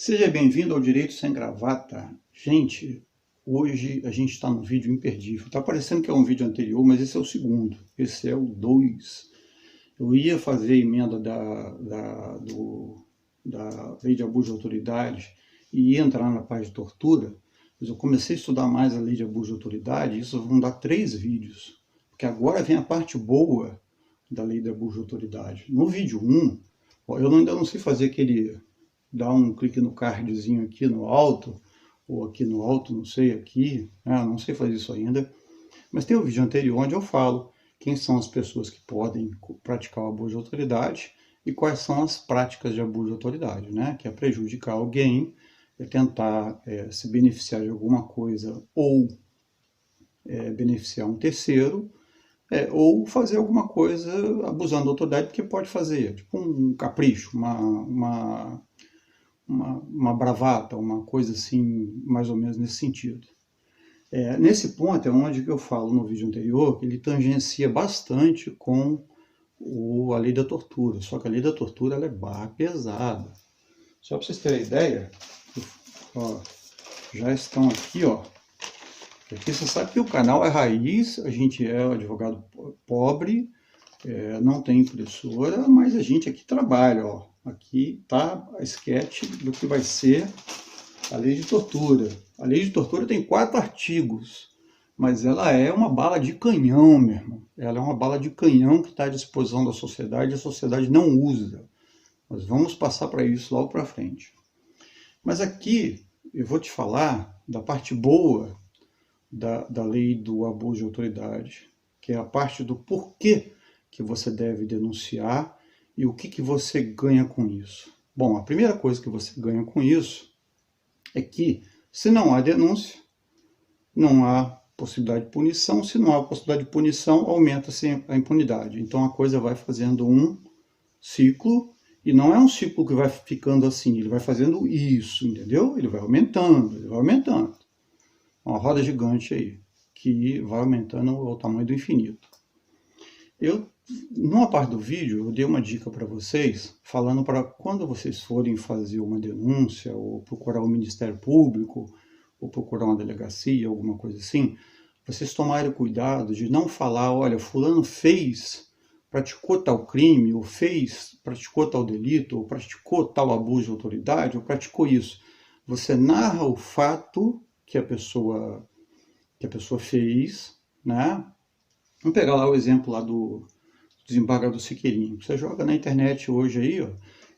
Seja bem-vindo ao Direito Sem Gravata. Gente, hoje a gente está num vídeo imperdível. Está parecendo que é um vídeo anterior, mas esse é o segundo. Esse é o 2. Eu ia fazer a emenda da lei de abuso de autoridade e ia entrar na parte de tortura, mas eu comecei a estudar mais a lei de abuso de autoridade e isso vão dar 3 vídeos. Porque agora vem a parte boa da lei de abuso de autoridade. No vídeo 1, eu ainda não sei fazer aquele dar um clique no cardzinho aqui no alto, ou aqui no alto, não sei, aqui, não sei fazer isso ainda, mas tem o vídeo anterior onde eu falo quem são as pessoas que podem praticar o abuso de autoridade e quais são as práticas de abuso de autoridade, né? Que é prejudicar alguém, é tentar se beneficiar de alguma coisa ou beneficiar um terceiro, ou fazer alguma coisa abusando da autoridade, porque pode fazer, tipo um capricho, uma bravata, uma coisa assim, mais ou menos nesse sentido. Nesse ponto é onde que eu falo no vídeo anterior que ele tangencia bastante com a lei da tortura, só que a lei da tortura ela é barra pesada. Só para vocês terem ideia, ó, já estão aqui, ó. Aqui você sabe que o canal é raiz, a gente é advogado pobre, não tem impressora, mas a gente aqui trabalha, ó. Aqui está a sketch do que vai ser a lei de tortura. A lei de tortura tem 4 artigos, mas ela é uma bala de canhão, meu irmão. Ela é uma bala de canhão que está à disposição da sociedade e a sociedade não usa. Nós vamos passar para isso logo para frente. Mas aqui eu vou te falar da parte boa da lei do abuso de autoridade, que é a parte do porquê que você deve denunciar e o que você ganha com isso. Bom, a primeira coisa que você ganha com isso é que, se não há denúncia, não há possibilidade de punição. Se não há possibilidade de punição, aumenta-se a impunidade. Então a coisa vai fazendo um ciclo, e não é um ciclo que vai ficando assim, ele vai fazendo isso, entendeu? Ele vai aumentando, ele vai aumentando. Uma roda gigante aí, que vai aumentando ao tamanho do infinito. Numa parte do vídeo, eu dei uma dica para vocês, falando para quando vocês forem fazer uma denúncia, ou procurar o Ministério Público, ou procurar uma delegacia, alguma coisa assim, vocês tomarem cuidado de não falar, olha, fulano praticou tal crime, ou praticou tal delito, ou praticou tal abuso de autoridade, ou praticou isso. Você narra o fato que a pessoa fez, né? Vamos pegar lá o exemplo lá do desembargador Siqueirinho. Você joga na internet hoje aí, ó,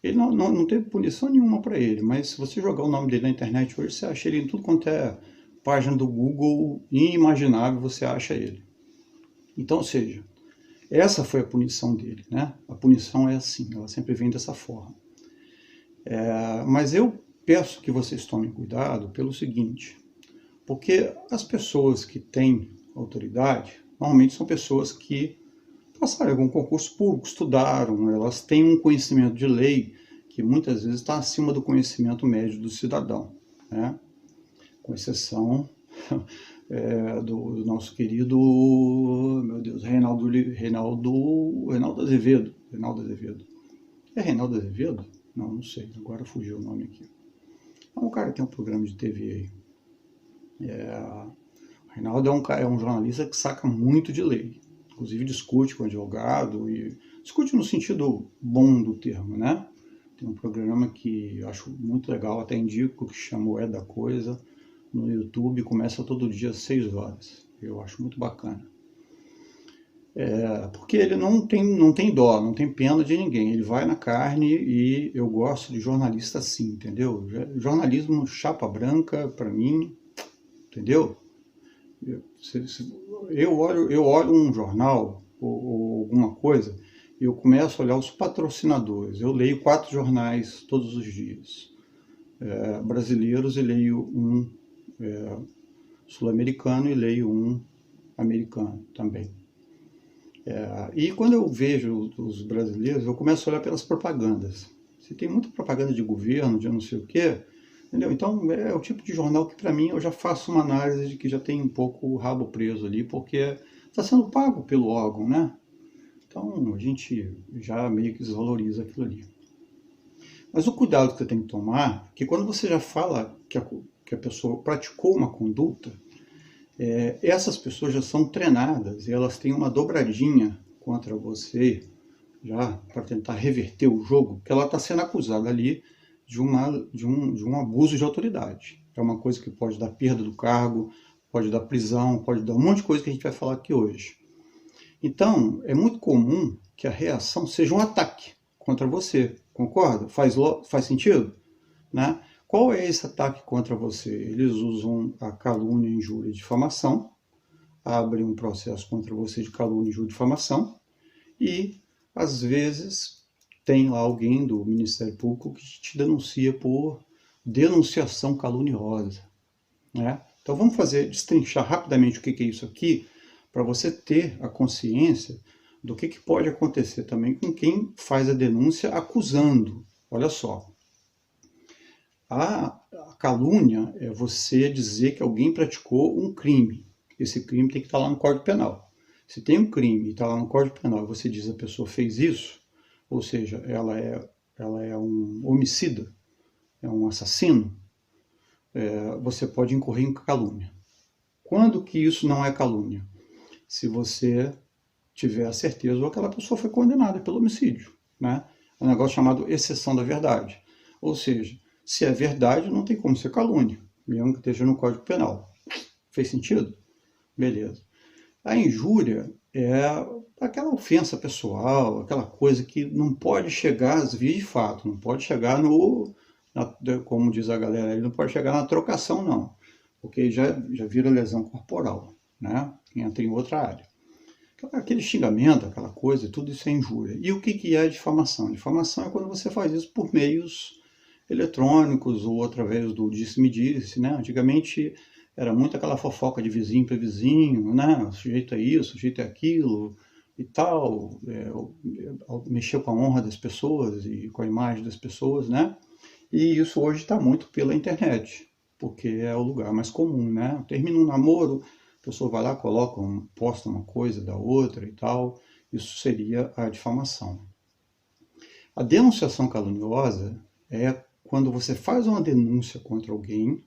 ele não teve punição nenhuma para ele, mas se você jogar o nome dele na internet hoje, você acha ele em tudo quanto é página do Google inimaginável, você acha ele. Então, ou seja, essa foi a punição dele, né? A punição é assim, ela sempre vem dessa forma. Mas eu peço que vocês tomem cuidado pelo seguinte, porque as pessoas que têm autoridade, normalmente são pessoas que passaram algum concurso público, estudaram, elas têm um conhecimento de lei que muitas vezes está acima do conhecimento médio do cidadão, né? Com exceção do nosso querido, meu Deus, Reinaldo Azevedo. É Reinaldo Azevedo? Não sei, agora fugiu o nome aqui. Um cara que tem um programa de TV aí. O Reinaldo é um jornalista que saca muito de lei. Inclusive discute com o advogado, e discute no sentido bom do termo, né? Tem um programa que eu acho muito legal, até indico, que chama o É da Coisa, no YouTube, começa todo dia às 6 horas. Eu acho muito bacana. Porque ele não tem dó, não tem pena de ninguém, ele vai na carne, e eu gosto de jornalista assim, entendeu? Jornalismo chapa branca, para mim, entendeu? Eu olho um jornal ou alguma coisa, e eu começo a olhar os patrocinadores. Eu leio 4 jornais todos os dias, brasileiros, e leio um sul-americano e leio um americano também. E quando eu vejo os brasileiros, eu começo a olhar pelas propagandas. Se tem muita propaganda de governo, de não sei o quê, entendeu? Então é o tipo de jornal que, para mim, eu já faço uma análise de que já tem um pouco o rabo preso ali, porque está sendo pago pelo órgão, né? Então a gente já meio que desvaloriza aquilo ali. Mas o cuidado que você tem que tomar é que quando você já fala que a pessoa praticou uma conduta, essas pessoas já são treinadas e elas têm uma dobradinha contra você, já para tentar reverter o jogo, que ela está sendo acusada ali de um abuso de autoridade. É uma coisa que pode dar perda do cargo, pode dar prisão, pode dar um monte de coisa que a gente vai falar aqui hoje. Então, é muito comum que a reação seja um ataque contra você, concorda? Faz sentido? Né? Qual é esse ataque contra você? Eles usam a calúnia, injúria e difamação, abrem um processo contra você de calúnia, injúria e difamação, e, às vezes, tem lá alguém do Ministério Público que te denuncia por denunciação caluniosa. Né? Então vamos destrinchar rapidamente o que é isso aqui, para você ter a consciência do que pode acontecer também com quem faz a denúncia acusando. Olha só, a calúnia é você dizer que alguém praticou um crime. Esse crime tem que estar lá no Código Penal. Se tem um crime e está lá no Código Penal e você diz que a pessoa fez isso, ou seja, ela é um homicida, é um assassino, você pode incorrer em calúnia. Quando que isso não é calúnia? Se você tiver a certeza ou aquela pessoa foi condenada pelo homicídio. Né? É um negócio chamado exceção da verdade. Ou seja, se é verdade, não tem como ser calúnia, mesmo que esteja no Código Penal. Fez sentido? Beleza. A injúria é aquela ofensa pessoal, aquela coisa que não pode chegar às vias de fato, não pode chegar como diz a galera, não pode chegar na trocação, não, porque já vira lesão corporal, né? Entra em outra área. Aquele xingamento, aquela coisa, tudo isso é injúria. E o que é difamação? Difamação é quando você faz isso por meios eletrônicos ou através do disse-me-disse, né? Antigamente era muito aquela fofoca de vizinho para vizinho, né? O sujeito é isso, o sujeito é aquilo e tal, mexeu com a honra das pessoas e com a imagem das pessoas, né? E isso hoje está muito pela internet, porque é o lugar mais comum, né? Termina um namoro, a pessoa vai lá, posta uma coisa da outra e tal, isso seria a difamação. A denunciação caluniosa é quando você faz uma denúncia contra alguém.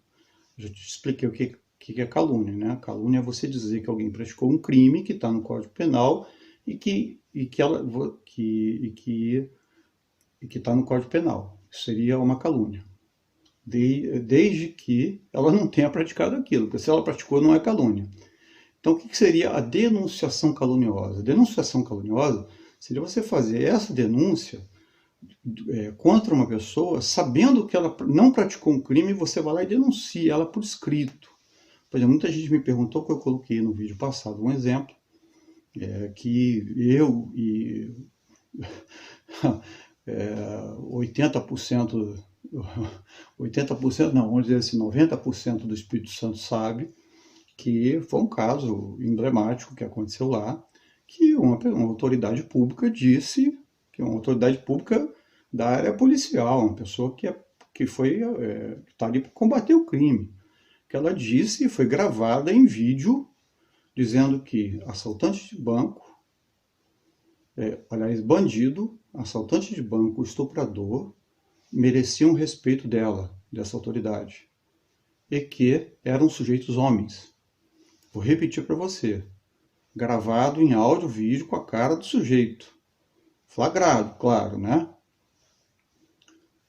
Já te expliquei o que é calúnia, né? Calúnia é você dizer que alguém praticou um crime que está no Código Penal e que está no Código Penal. Isso seria uma calúnia. Desde que ela não tenha praticado aquilo, porque se ela praticou, não é calúnia. Então, o que seria a denunciação caluniosa? A denunciação caluniosa seria você fazer essa denúncia contra uma pessoa, sabendo que ela não praticou um crime, você vai lá e denuncia ela por escrito. Por exemplo, muita gente me perguntou, que eu coloquei no vídeo passado um exemplo, que eu e 80%, não, vamos dizer assim, 90% do Espírito Santo sabe que foi um caso emblemático que aconteceu lá, que uma autoridade pública disse, que uma autoridade pública da área policial, uma pessoa que está ali para combater o crime, que ela disse e foi gravada em vídeo, dizendo que assaltante de banco, bandido, assaltante de banco, estuprador, mereciam o respeito dessa autoridade, e que eram sujeitos homens. Vou repetir para você, gravado em áudio, vídeo com a cara do sujeito, flagrado, claro, né?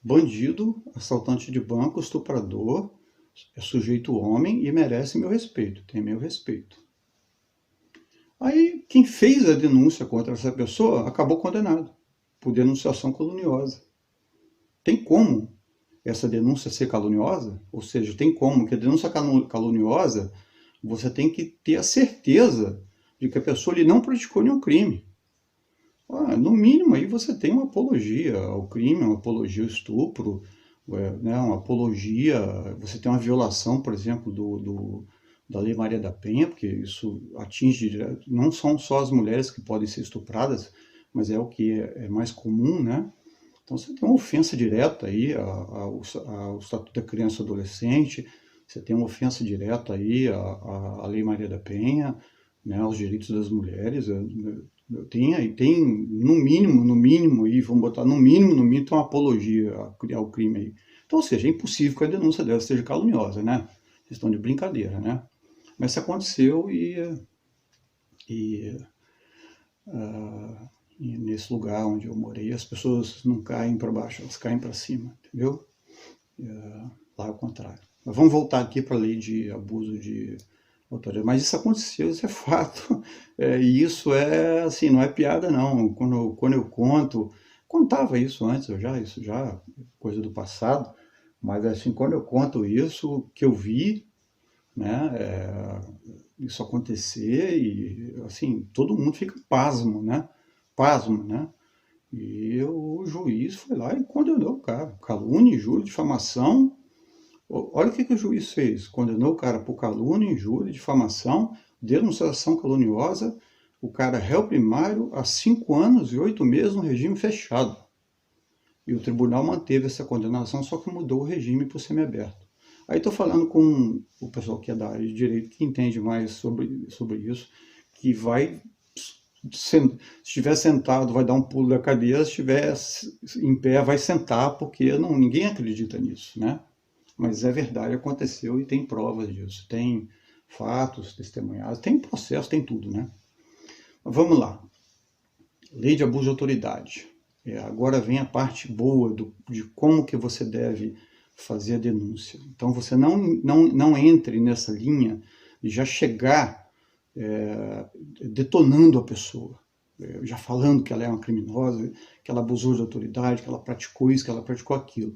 Bandido, assaltante de banco, estuprador, é sujeito homem e merece meu respeito, tem meu respeito. Aí, quem fez a denúncia contra essa pessoa acabou condenado por denunciação caluniosa. Tem como essa denúncia ser caluniosa? Ou seja, tem como que a denúncia caluniosa, você tem que ter a certeza de que a pessoa ali não praticou nenhum crime. No mínimo, aí você tem uma apologia ao crime, uma apologia ao estupro, né, uma apologia, você tem uma violação, por exemplo, da Lei Maria da Penha, porque isso atinge, não são só as mulheres que podem ser estupradas, mas é o que é mais comum, né? Então você tem uma ofensa direta aí ao Estatuto da Criança e Adolescente, você tem uma ofensa direta aí à Lei Maria da Penha, né, aos direitos das mulheres. Tem no mínimo, e vamos botar no mínimo, tem uma apologia ao crime aí. Então, ou seja, é impossível que a denúncia dela seja caluniosa, né? Vocês estão de brincadeira, né? Mas isso aconteceu e, e nesse lugar onde eu morei, as pessoas não caem para baixo, elas caem para cima, entendeu? Lá é o contrário. Mas vamos voltar aqui para a lei de abuso de autoridade. Mas isso aconteceu, isso é fato. E isso é, assim, não é piada, não. Quando eu contava isso antes, isso já é coisa do passado, mas, assim, quando eu conto isso, que eu vi, né, isso acontecer e, assim, todo mundo fica pasmo, né? Pasmo, né? E o juiz foi lá e condenou o cara. Calúnia, injúria, difamação. Olha o que o juiz fez. Condenou o cara por calúnia, injúria, difamação, denunciação caluniosa. O cara réu primário a 5 anos e 8 meses no regime fechado. E o tribunal manteve essa condenação, só que mudou o regime para o semiaberto. Aí estou falando com o pessoal que é da área de direito, que entende mais sobre isso, que vai, se estiver sentado, vai dar um pulo da cadeira, se estiver em pé, vai sentar, porque ninguém acredita nisso, né? Mas é verdade, aconteceu e tem provas disso, tem fatos testemunhados, tem processo, tem tudo, né? Vamos lá. Lei de abuso de autoridade. Agora vem a parte boa de como que você deve fazer a denúncia. Então você não entre nessa linha de já chegar detonando a pessoa, já falando que ela é uma criminosa, que ela abusou de autoridade, que ela praticou isso, que ela praticou aquilo.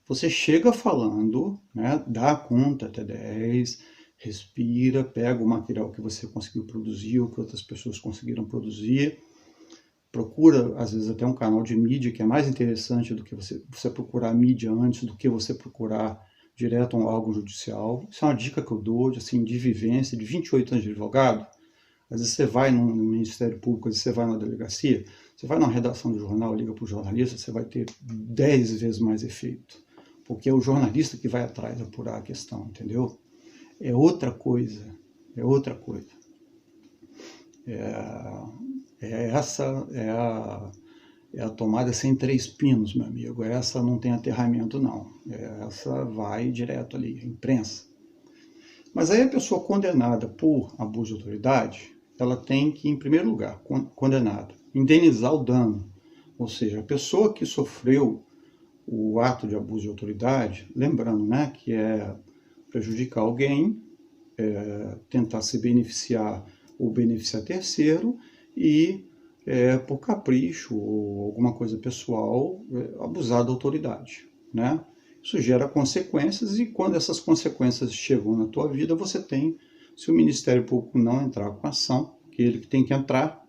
Você chega falando, né, dá conta até 10, respira, pega o material que você conseguiu produzir ou que outras pessoas conseguiram produzir, procura, às vezes, até um canal de mídia que é mais interessante do que você procurar mídia antes do que você procurar direto um órgão judicial. Isso é uma dica que eu dou, assim, de vivência, de 28 anos de advogado. Às vezes você vai no Ministério Público, às vezes você vai na delegacia, você vai na redação do jornal, liga para o jornalista, você vai ter 10 vezes mais efeito. Porque é o jornalista que vai atrás apurar a questão, entendeu? É outra coisa, é outra coisa. Essa é a tomada sem 3 pinos, meu amigo. Essa não tem aterramento, não. Essa vai direto ali, imprensa. Mas aí a pessoa condenada por abuso de autoridade, ela tem que, em primeiro lugar, condenada, indenizar o dano. Ou seja, a pessoa que sofreu o ato de abuso de autoridade, lembrando, né, que é prejudicar alguém, tentar se beneficiar ou beneficiar terceiro e, por capricho ou alguma coisa pessoal, abusar da autoridade, né? Isso gera consequências e quando essas consequências chegam na tua vida, você tem, se o Ministério Público não entrar com ação, que ele que tem que entrar,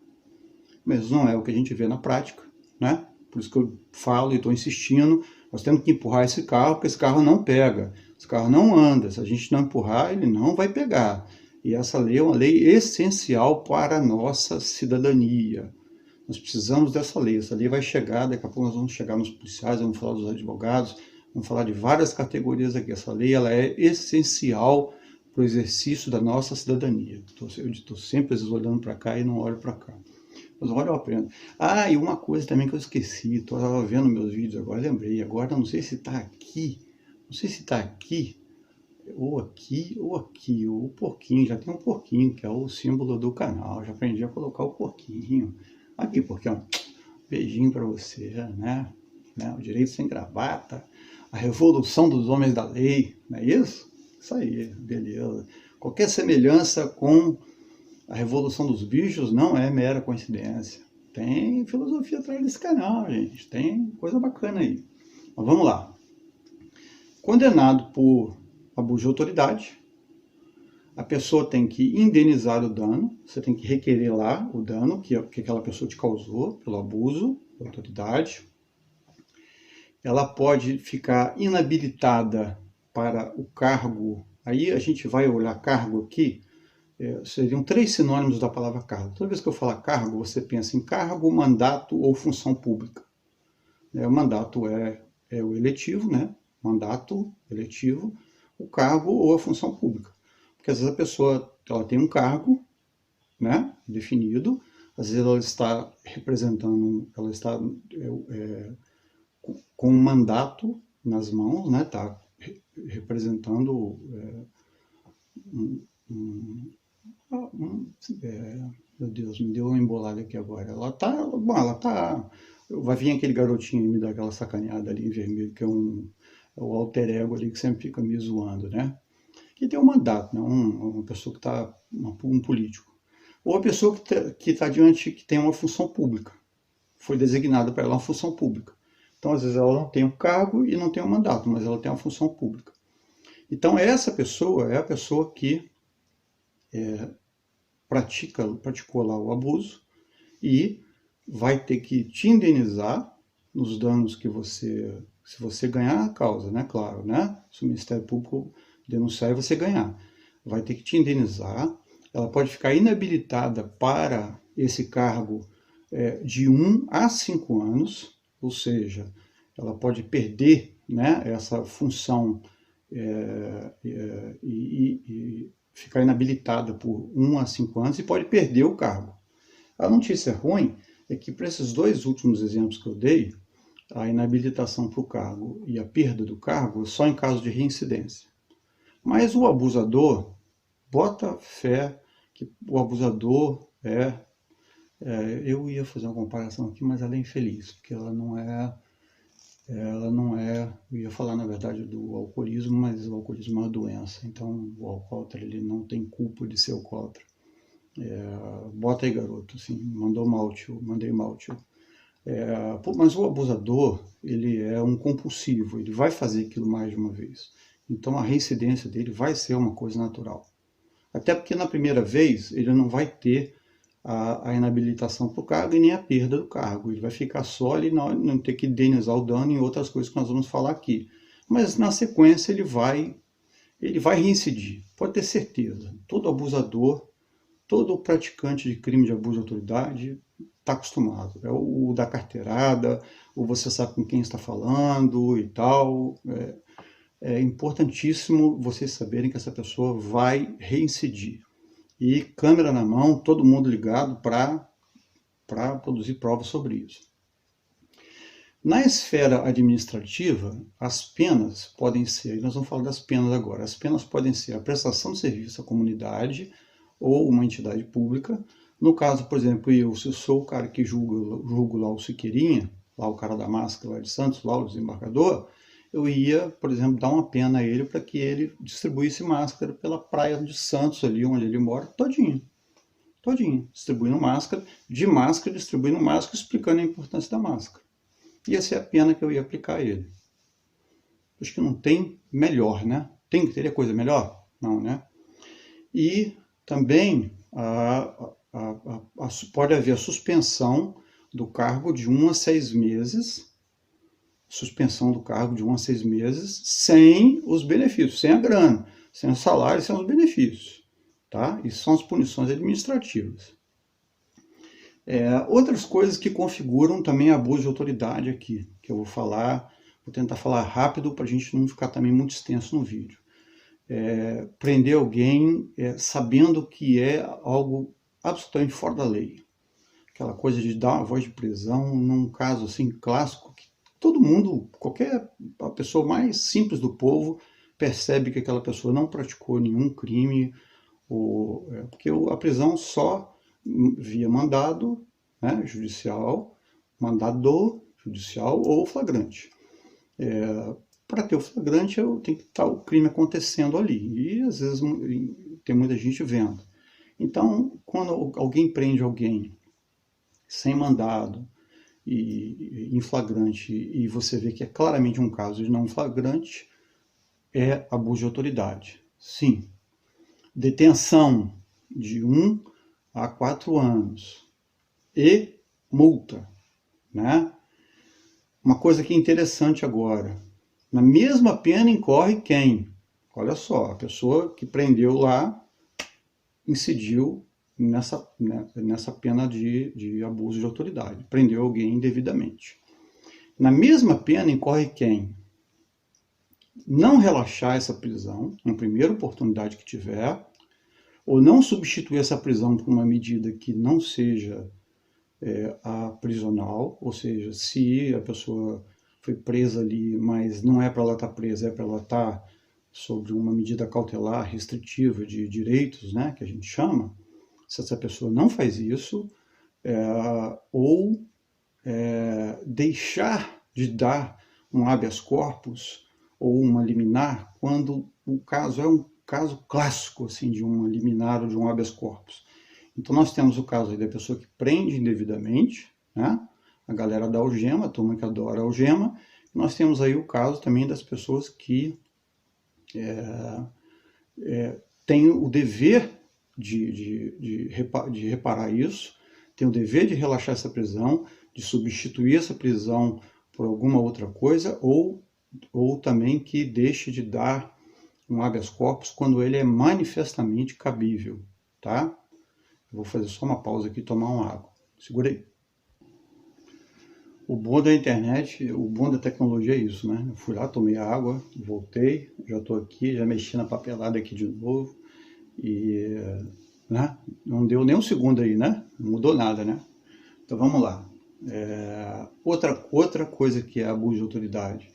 mas não é o que a gente vê na prática, né? Por isso que eu falo e estou insistindo, nós temos que empurrar esse carro, porque esse carro não pega, esse carro não anda, se a gente não empurrar, ele não vai pegar. E essa lei é uma lei essencial para a nossa cidadania. Nós precisamos dessa lei. Essa lei vai chegar, daqui a pouco nós vamos chegar nos policiais, vamos falar dos advogados, vamos falar de várias categorias aqui. Essa lei ela é essencial para o exercício da nossa cidadania. Eu estou sempre olhando para cá e não olho para cá. Mas olha, eu aprendo. E uma coisa também que eu esqueci, estava vendo meus vídeos agora, lembrei. Agora não sei se está aqui, não sei se está aqui, ou aqui, ou aqui. O porquinho, já tem um porquinho, que é o símbolo do canal. Já aprendi a colocar o porquinho. Aqui, porquinho, beijinho para você, né? O direito sem gravata, a revolução dos homens da lei, não é isso? Isso aí, beleza. Qualquer semelhança com a revolução dos bichos não é mera coincidência. Tem filosofia atrás desse canal, gente. Tem coisa bacana aí. Mas vamos lá. Condenado por abuso de autoridade, a pessoa tem que indenizar o dano, você tem que requerer lá o dano que aquela pessoa te causou pelo abuso de autoridade. Ela pode ficar inabilitada para o cargo. Aí a gente vai olhar cargo aqui, seriam 3 sinônimos da palavra cargo. Toda vez que eu falar cargo, você pensa em cargo, mandato ou função pública. O mandato é o eletivo, né? Mandato eletivo, o cargo ou a função pública. Porque às vezes a pessoa ela tem um cargo, né, definido. Às vezes ela está representando, ela está com um mandato nas mãos, né, está representando um, meu Deus, me deu uma embolada aqui agora. Ela tá, bom, ela tá, vai vir aquele garotinho e me dar aquela sacaneada ali em vermelho, que é o alter ego ali que sempre fica me zoando, né? Que tem um mandato, né? Uma pessoa que está, um político. Ou a pessoa que tá diante, que tem uma função pública. Foi designada para ela uma função pública. Então, às vezes, ela não tem um cargo e não tem um mandato, mas ela tem uma função pública. Então, essa pessoa é a pessoa que praticou lá o abuso e vai ter que te indenizar nos danos que você, se você ganhar a causa, né? Claro, né? Se o Ministério Público denunciar e você ganhar, vai ter que te indenizar. Ela pode ficar inabilitada para esse cargo de 1 a 5 anos, ou seja, ela pode perder, né, essa função e ficar inabilitada por 1 a 5 anos e pode perder o cargo. A notícia ruim é que para esses dois últimos exemplos que eu dei, a inabilitação para o cargo e a perda do cargo só em caso de reincidência. Mas o abusador, bota fé que o abusador eu ia fazer uma comparação aqui, mas ela é infeliz, porque ela não é, eu ia falar na verdade do alcoolismo, mas o alcoolismo é uma doença, então o alcoólatra ele não tem culpa de ser alcoólatra. Bota aí, garoto, assim, mandou mal, tio, mandei mal, tio. Mas o abusador, ele é um compulsivo, ele vai fazer aquilo mais de uma vez. Então a reincidência dele vai ser uma coisa natural. Até porque na primeira vez ele não vai ter a inabilitação para o cargo e nem a perda do cargo. Ele vai ficar só ali, não ter que indenizar o dano em outras coisas que nós vamos falar aqui. Mas na sequência ele vai reincidir, pode ter certeza. Todo abusador, todo praticante de crime de abuso de autoridade está acostumado. É o da carteirada, ou você sabe com quem está falando e tal. É importantíssimo vocês saberem que essa pessoa vai reincidir. E câmera na mão, todo mundo ligado para produzir provas sobre isso. Na esfera administrativa, as penas podem ser, nós vamos falar das penas agora, as penas podem ser a prestação de serviço à comunidade ou uma entidade pública. No caso, por exemplo, se eu sou o cara que julgo lá o Siqueirinha, lá o cara da máscara lá de Santos, lá o desembargador, eu ia, por exemplo, dar uma pena a ele para que ele distribuísse máscara pela praia de Santos, ali onde ele mora, todinho. Distribuindo máscara, explicando a importância da máscara. Ia ser a pena que eu ia aplicar a ele. Acho que não tem melhor, né? Teria coisa melhor? Não, né? E também pode haver a suspensão do cargo de 1 a 6 meses, suspensão do cargo de 1 a 6 meses, sem os benefícios, sem a grana, sem o salário, sem os benefícios. Tá? Isso são as punições administrativas. Outras coisas que configuram também abuso de autoridade aqui, que eu vou tentar falar rápido para a gente não ficar também muito extenso no vídeo. Prender alguém sabendo que é algo absolutamente fora da lei. Aquela coisa de dar uma voz de prisão num caso assim clássico, que todo mundo, a pessoa mais simples do povo, percebe que aquela pessoa não praticou nenhum crime, porque a prisão só via mandado, né, judicial, mandado judicial ou flagrante. Para ter o flagrante, tem que estar o crime acontecendo ali. E às vezes tem muita gente vendo. Então, quando alguém prende alguém sem mandado e em flagrante, e você vê que é claramente um caso de não flagrante, é abuso de autoridade. Sim. Detenção de 1 a 4 anos e multa, né? Uma coisa que é interessante agora, na mesma pena incorre quem? Olha só, a pessoa que prendeu lá incidiu nessa pena de abuso de autoridade, prendeu alguém indevidamente. Na mesma pena incorre quem? Não relaxar essa prisão, na primeira oportunidade que tiver, ou não substituir essa prisão por uma medida que não seja a prisional, ou seja, se a pessoa foi presa ali, mas não é para ela estar presa, é para ela estar sobre uma medida cautelar restritiva de direitos, né, que a gente chama, se essa pessoa não faz isso, ou deixar de dar um habeas corpus ou uma liminar quando o caso é um caso clássico assim, de uma liminar ou de um habeas corpus. Então nós temos o caso aí da pessoa que prende indevidamente, né? A galera da algema, a turma que adora a algema. Nós temos aí o caso também das pessoas que têm o dever de reparar isso, têm o dever de relaxar essa prisão, de substituir essa prisão por alguma outra coisa, ou também que deixe de dar um habeas corpus quando ele é manifestamente cabível, tá? Eu vou fazer só uma pausa aqui e tomar uma água. Segura aí. O bom da internet, o bom da tecnologia é isso, né? Eu fui lá, tomei água, voltei, já estou aqui, já mexi na papelada aqui de novo e né? Não deu nem um segundo aí, né? Não mudou nada, né? Então vamos lá. Outra coisa que é abuso de autoridade,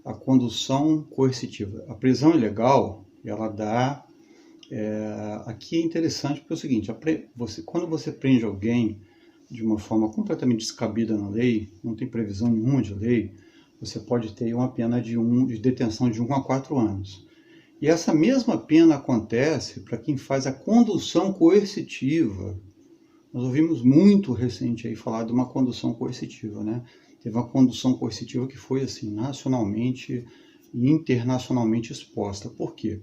a condução coercitiva. A prisão ilegal, ela dá... aqui é interessante porque é o seguinte, quando você prende alguém de uma forma completamente descabida na lei, não tem previsão nenhuma de lei, você pode ter uma pena de detenção de 1 a 4 anos. E essa mesma pena acontece para quem faz a condução coercitiva. Nós ouvimos muito recente aí falar de uma condução coercitiva, né? Teve uma condução coercitiva que foi assim, nacionalmente e internacionalmente exposta. Por quê?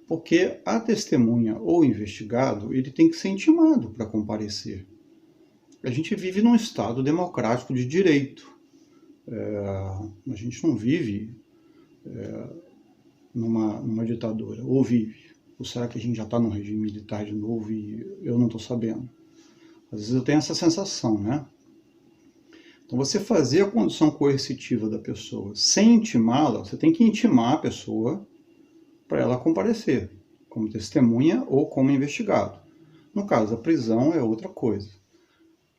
Porque a testemunha ou investigado, ele tem que ser intimado para comparecer. A gente vive num Estado democrático de direito. A gente não vive numa ditadura, ou vive. Ou será que a gente já está num regime militar de novo e eu não estou sabendo? Às vezes eu tenho essa sensação, né? Então você fazer a condução coercitiva da pessoa sem intimá-la, você tem que intimar a pessoa para ela comparecer, como testemunha ou como investigado. No caso, a prisão é outra coisa.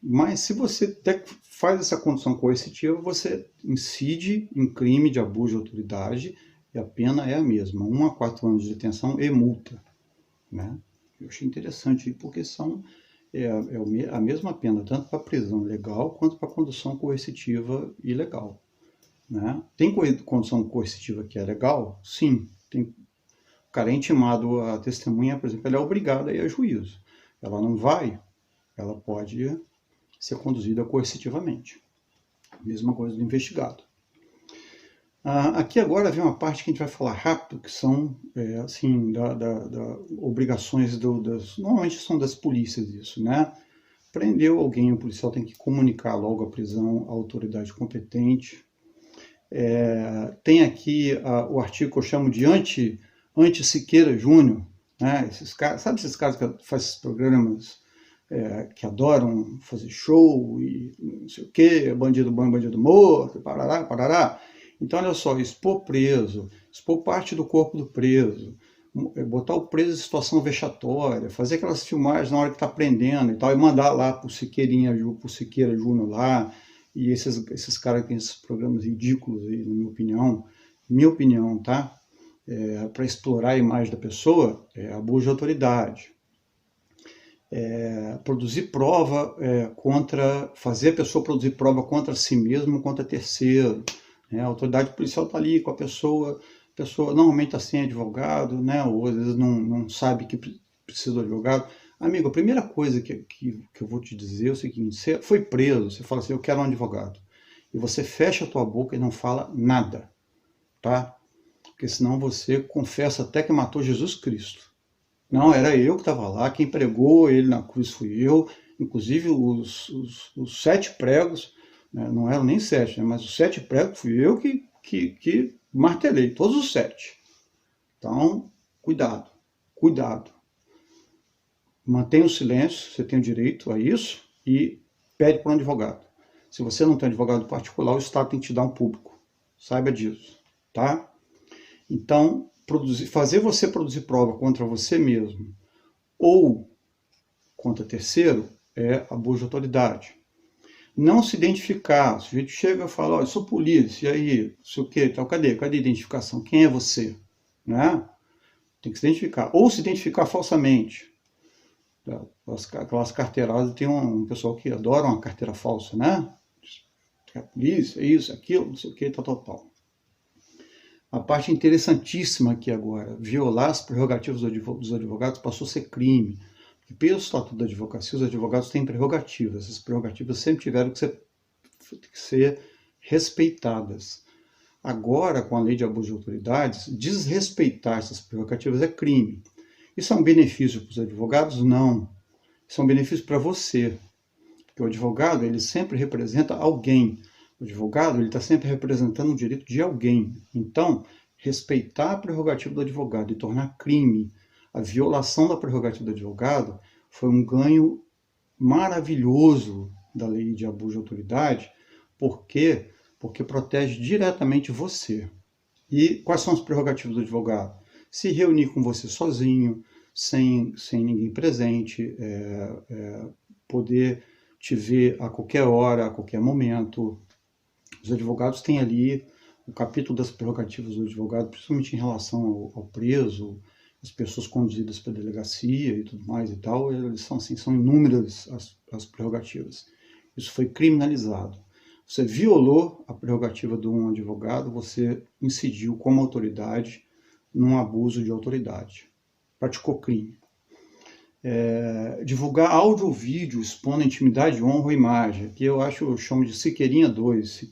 Mas se você faz essa condução coercitiva, você incide em crime de abuso de autoridade e a pena é a mesma, 1 a 4 anos de detenção e multa, né? Eu achei interessante, porque a mesma pena, tanto para prisão legal quanto para condução coercitiva ilegal, né? Tem condução coercitiva que é legal? Sim. O cara é intimado, a testemunha, por exemplo, ela é obrigada a ir a juízo. Ela não vai, ela pode ser conduzida coercitivamente. Mesma coisa do investigado. Aqui agora vem uma parte que a gente vai falar rápido, que são assim, obrigações normalmente são das polícias isso, né? Prendeu alguém, o policial tem que comunicar logo a prisão à autoridade competente. Tem aqui o artigo que eu chamo de anti-Siqueira Júnior, né? Sabe esses caras que fazem esses programas que adoram fazer show e não sei o que, bandido bom, bandido morto, parará, parará. Então, olha só, expor preso, expor parte do corpo do preso, botar o preso em situação vexatória, fazer aquelas filmagens na hora que está prendendo e tal, e mandar lá pro Siqueira Júnior lá, e esses caras que têm esses programas ridículos aí, na minha opinião, tá? Para explorar a imagem da pessoa, abuso de autoridade. Produzir prova fazer a pessoa produzir prova contra si mesmo, contra terceiro. A autoridade policial está ali com a pessoa normalmente está sem advogado, né? Ou às vezes não sabe que precisa do advogado. Amigo, a primeira coisa que eu vou te dizer é o seguinte: você foi preso, você fala assim, eu quero um advogado. E você fecha a tua boca e não fala nada, tá? Porque senão você confessa até que matou Jesus Cristo. Não, era eu que estava lá, quem pregou ele na cruz fui eu, inclusive os 7 pregos, né, não eram nem 7, né, mas os 7 pregos fui eu que martelei, todos os 7. Então, cuidado. Mantenha o silêncio, você tem o direito a isso, e pede para um advogado. Se você não tem um advogado particular, o Estado tem que te dar um público. Saiba disso, tá? Então, fazer você produzir prova contra você mesmo, Ou, contra terceiro, é abuso de autoridade. Não se identificar. O sujeito chega e fala, eu sou polícia, e aí, não sei o quê, tal, cadê a identificação? Quem é você? Né? Tem que se identificar. Ou se identificar falsamente. Aquelas carteiradas, tem um pessoal que adora uma carteira falsa, né? É a polícia, é isso, aquilo, não sei o que, tal, tal, tal. A parte interessantíssima aqui agora, violar as prerrogativas dos advogados passou a ser crime. Porque pelo Estatuto da Advocacia, os advogados têm prerrogativas. Essas prerrogativas sempre tiveram que ser respeitadas. Agora, com a lei de abuso de autoridades, desrespeitar essas prerrogativas é crime. Isso é um benefício para os advogados? Não. Isso é um benefício para você. Porque o advogado, ele sempre representa alguém. O advogado, ele está sempre representando o direito de alguém. Então, respeitar a prerrogativa do advogado e tornar crime a violação da prerrogativa do advogado foi um ganho maravilhoso da lei de abuso de autoridade. Por quê? Porque protege diretamente você. E quais são as prerrogativas do advogado? Se reunir com você sozinho, sem ninguém presente, poder te ver a qualquer hora, a qualquer momento. Os advogados têm ali o capítulo das prerrogativas do advogado, principalmente em relação ao preso, as pessoas conduzidas para a delegacia e tudo mais e tal, eles são, assim, são inúmeras as prerrogativas. Isso foi criminalizado. Você violou a prerrogativa de um advogado, você incidiu como autoridade num abuso de autoridade. Praticou crime. Divulgar áudio ou vídeo expondo intimidade, honra ou imagem, que eu chamo de Siqueirinha 2.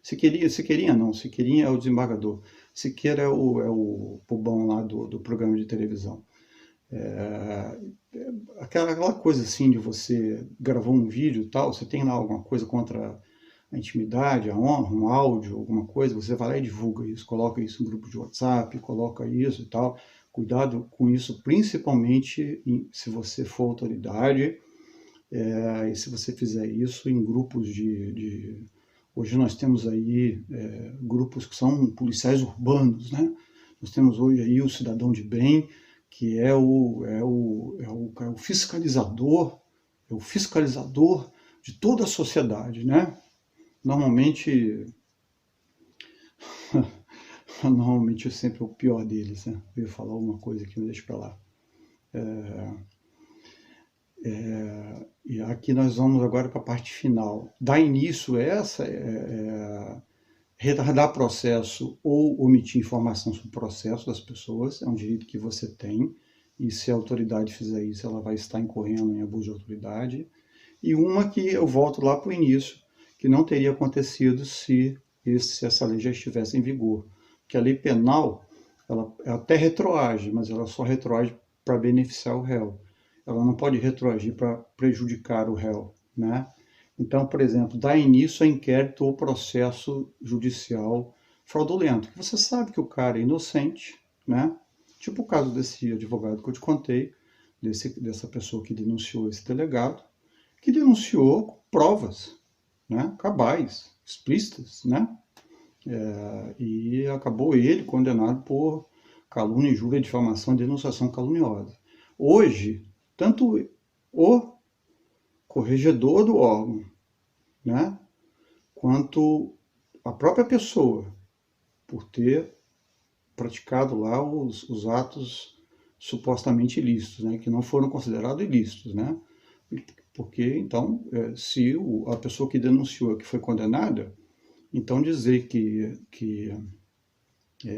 Siqueirinha é o desembargador. Siqueira é o pubão lá do programa de televisão. Aquela coisa assim de você gravou um vídeo e tal, você tem lá alguma coisa contra a intimidade, a honra, um áudio, alguma coisa, você vai lá e divulga isso, coloca isso em grupo de WhatsApp, coloca isso e tal. Cuidado com isso, principalmente se você for autoridade, e se você fizer isso em grupos Hoje nós temos aí grupos que são policiais urbanos, né? Nós temos hoje aí o cidadão de bem, que é o fiscalizador, de toda a sociedade, né? Normalmente é sempre o pior deles, né? Eu ia falar alguma coisa aqui, mas deixa pra lá. E aqui nós vamos agora para a parte final. Dar início a retardar processo ou omitir informação sobre o processo das pessoas, é um direito que você tem, e se a autoridade fizer isso, ela vai estar incorrendo em abuso de autoridade. E uma que eu volto lá para o início, que não teria acontecido se essa lei já estivesse em vigor. Que a lei penal, ela até retroage, mas ela só retroage para beneficiar o réu. Ela não pode retroagir para prejudicar o réu, né? Então, por exemplo, dar início a inquérito ou processo judicial fraudulento, que você sabe que o cara é inocente, né? Tipo o caso desse advogado que eu te contei, dessa pessoa que denunciou esse delegado, que denunciou provas, né? Cabais, explícitas, né? E acabou ele condenado por calúnia, injúria, difamação e denunciação caluniosa. Hoje, tanto o corregedor do órgão, né, quanto a própria pessoa, por ter praticado lá os atos supostamente ilícitos, né, que não foram considerados ilícitos, né, porque, então, se a pessoa que denunciou, que foi condenada, então dizer que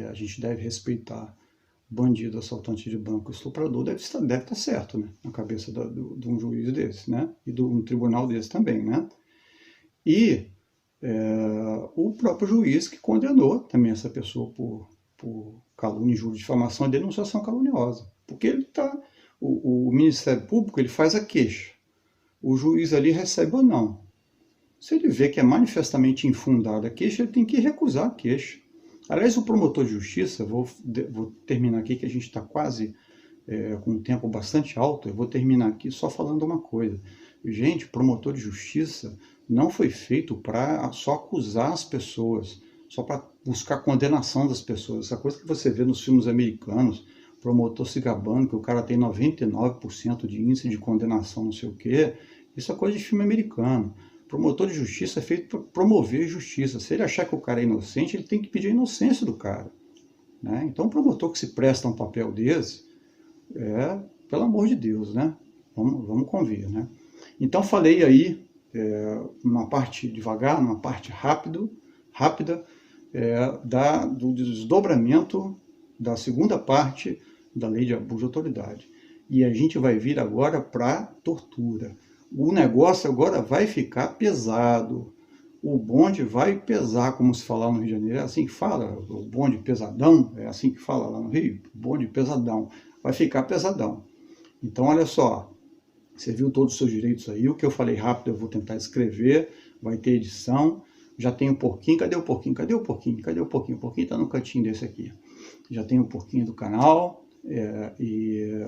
a gente deve respeitar bandido, assaltante de banco, estuprador, deve estar certo, né? Na cabeça de um juiz desse, né? E de um tribunal desse também, né? E o próprio juiz que condenou também essa pessoa por calúnia, injúria, difamação e denunciação caluniosa. Porque o Ministério Público, ele faz a queixa. O juiz ali recebe ou não. Se ele vê que é manifestamente infundada a queixa, ele tem que recusar a queixa. Aliás, o promotor de justiça, vou terminar aqui que a gente está quase com um tempo bastante alto, eu vou terminar aqui só falando uma coisa. Gente, promotor de justiça não foi feito para só acusar as pessoas, só para buscar condenação das pessoas. Essa coisa que você vê nos filmes americanos, promotor se gabando que o cara tem 99% de índice de condenação, não sei o quê. Isso é coisa de filme americano. Promotor de justiça é feito para promover justiça. Se ele achar que o cara é inocente, ele tem que pedir a inocência do cara, né? Então, um promotor que se presta a um papel desse, pelo amor de Deus, né? Vamos convir, né? Então, falei aí, numa parte devagar, numa parte rápida, do desdobramento da segunda parte da lei de abuso de autoridade. E a gente vai vir agora para tortura. O negócio agora vai ficar pesado. O bonde vai pesar, como se fala no Rio de Janeiro. É assim que fala, o bonde pesadão, é assim que fala lá no Rio, bonde pesadão. Vai ficar pesadão. Então, olha só, você viu todos os seus direitos aí, o que eu falei rápido eu vou tentar escrever, vai ter edição, já tem o porquinho, cadê o porquinho? Cadê o porquinho? Cadê o porquinho? O porquinho está no cantinho desse aqui. Já tem o porquinho do canal, e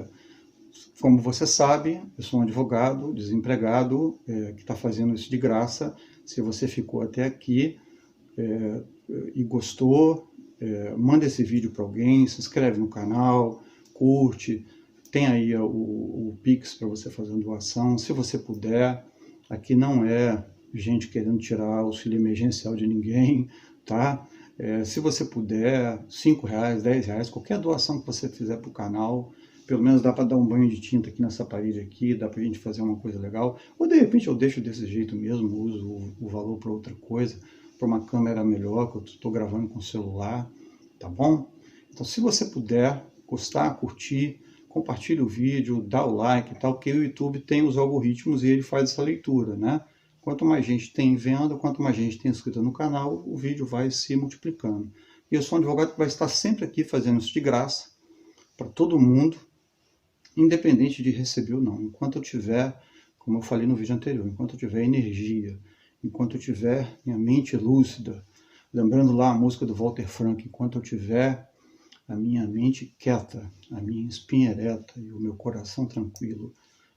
como você sabe, eu sou um advogado desempregado que está fazendo isso de graça. Se você ficou até aqui e gostou, manda esse vídeo para alguém, se inscreve no canal, curte, tem aí o Pix para você fazer uma doação, se você puder. Aqui não é gente querendo tirar auxílio emergencial de ninguém, tá? Se você puder, R$5, R$10, qualquer doação que você fizer para o canal, pelo menos dá para dar um banho de tinta aqui nessa parede aqui, dá para a gente fazer uma coisa legal. Ou de repente eu deixo desse jeito mesmo, uso o valor para outra coisa, para uma câmera melhor, que eu estou gravando com o celular, tá bom? Então, se você puder gostar, curtir, compartilhe o vídeo, dá o like e tal, porque o YouTube tem os algoritmos e ele faz essa leitura, né? Quanto mais gente tem venda, quanto mais gente tem inscrito no canal, o vídeo vai se multiplicando. E eu sou um advogado que vai estar sempre aqui fazendo isso de graça, para todo mundo, independente de receber ou não. Enquanto eu tiver, como eu falei no vídeo anterior, enquanto eu tiver energia, enquanto eu tiver minha mente lúcida, lembrando lá a música do Walter Frank, enquanto eu tiver a minha mente quieta, a minha espinha ereta e o meu coração tranquilo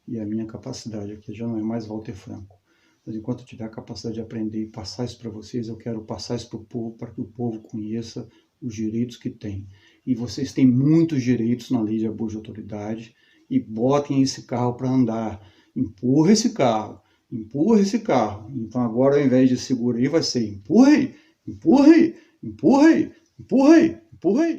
e a minha capacidade, aqui já não é mais Walter Franco, mas enquanto eu tiver a capacidade de aprender e passar isso para vocês, eu quero passar isso para o povo, para que o povo conheça os direitos que tem. E vocês têm muitos direitos na lei de abuso de autoridade, e botem esse carro para andar. Empurra esse carro, empurra esse carro. Então agora, ao invés de segura aí, vai ser empurra aí, empurra aí, empurra aí, empurra aí, empurra aí.